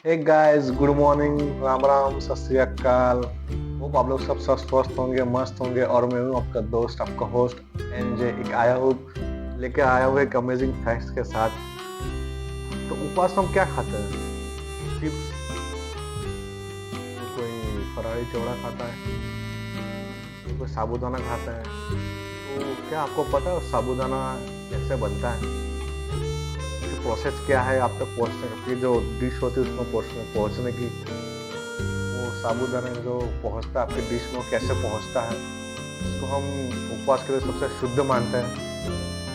हे guys, good morning, Ram Ram, Sat Shri अकाल। Hope आप लोग सब स्वस्थ होंगे, मस्त होंगे। और मैं हूँ आपका दोस्त, आपका होस्ट एनजे। लेके आया हूँ एक अमेजिंग फैक्ट्स के साथ। तो उपवास में हम क्या खाते हैं? चिप्स, कोई फरारी चौड़ा खाता है, कोई साबूदाना खाता है। तो क्या आपको पता है साबूदाना कैसे बनता है? उसकी प्रोसेस क्या है आप तक पहुँचने की, जो डिश होती है उसमें पहुँचने की। वो साबूदाना जो पहुंचता है आपके डिश में, वो कैसे पहुंचता है, इसको हम उपवास के लिए सबसे शुद्ध मानते हैं।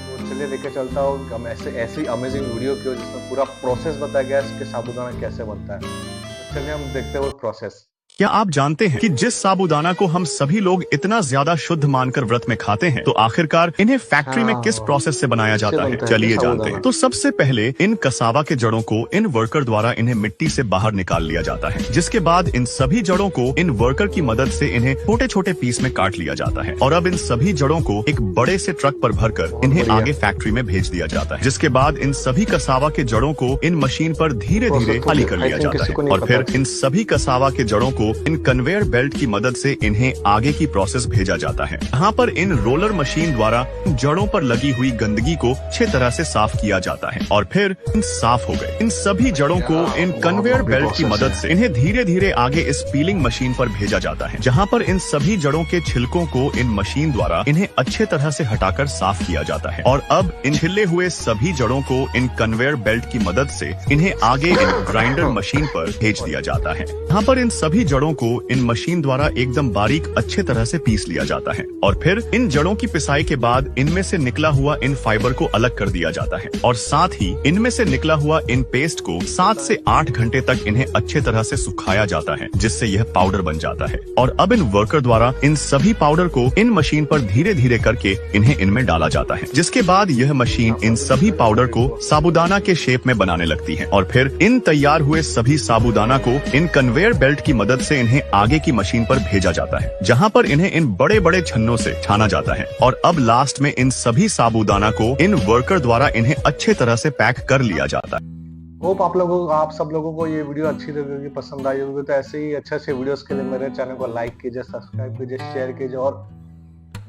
तो चलिए लेके चलता हूँ हम ऐसी अमेजिंग वीडियो की हो जिसमें पूरा प्रोसेस बताया गया है कि साबूदाना कैसे बनता है। तो चलिए हम देखते हैं वो प्रोसेस। क्या आप जानते हैं कि जिस साबूदाना को हम सभी लोग इतना ज्यादा शुद्ध मानकर व्रत में खाते हैं, तो आखिरकार इन्हें फैक्ट्री में किस हाँ, प्रोसेस से बनाया इससे जाता है? बनता है क्या चलिए जानते हैं। साबूदाना? तो सबसे पहले इन कसावा के जड़ों को इन वर्कर द्वारा इन्हें मिट्टी से बाहर निकाल लिया जाता है, जिसके बाद इन सभी जड़ों को इन वर्कर की मदद से इन्हें छोटे छोटे पीस में काट लिया जाता है और अब इन सभी जड़ों को एक बड़े से ट्रक पर भरकर इन्हें आगे फैक्ट्री में भेज दिया जाता है, जिसके बाद इन सभी कसावा के जड़ों को इन मशीन पर धीरे धीरे खाली कर लिया जाता है और फिर इन सभी कसावा के जड़ों को इन कन्वेयर बेल्ट की मदद से इन्हें आगे की प्रोसेस भेजा जाता है, जहाँ पर इन रोलर मशीन द्वारा जड़ों पर लगी हुई गंदगी को अच्छे तरह से साफ किया जाता है और फिर इन साफ हो गए इन सभी जड़ों को इन कन्वेयर बेल्ट की मदद से इन्हें धीरे धीरे आगे इस पीलिंग मशीन पर भेजा जाता है, जहाँ पर इन सभी जड़ों के छिलकों को इन मशीन द्वारा इन्हें अच्छे तरह से हटाकर साफ किया जाता है और अब इन छिले हुए सभी जड़ों को इन कन्वेयर बेल्ट की मदद से इन्हें आगे इन ग्राइंडर मशीन पर भेज दिया जाता है, यहाँ पर इन सभी जड़ों को इन मशीन द्वारा एकदम बारीक अच्छे तरह से पीस लिया जाता है और फिर इन जड़ों की पिसाई के बाद इनमें से निकला हुआ इन फाइबर को अलग कर दिया जाता है और साथ ही इनमें से निकला हुआ इन पेस्ट को 7 से 8 घंटे तक इन्हें अच्छे तरह से सुखाया जाता है, जिससे यह पाउडर बन जाता है और अब इन वर्कर द्वारा इन सभी पाउडर को इन मशीन पर धीरे धीरे करके इन्हें इनमें डाला जाता है, जिसके बाद यह मशीन इन सभी पाउडर को साबूदाना के शेप में बनाने लगती है और फिर इन तैयार हुए सभी साबूदाना को इन कन्वेयर बेल्ट की मदद से इन्हें आगे की मशीन पर भेजा जाता है, जहां पर इन्हें इन बड़े बड़े छन्नों से छाना जाता है और अब लास्ट में इन सभी साबूदाना को इन वर्कर द्वारा इन्हें अच्छे तरह से पैक कर लिया जाता है। होप आप सब लोगों को ये वीडियो अच्छी लगी होगी, पसंद आई होगी। तो ऐसे ही अच्छे अच्छे वीडियोस के लिए मेरे चैनल को लाइक कीजिए, सब्सक्राइब कीजिए, शेयर कीजिए और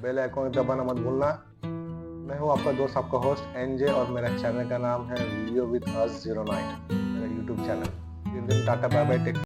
बेल आइकन दबाना मत भूलना। मैं हूँ आपका दोस्त, आपका होस्ट एनजे और मेरा चैनल का नाम है वीडियो विद अस 09, मेरा YouTube channel. Tata, bye bye, take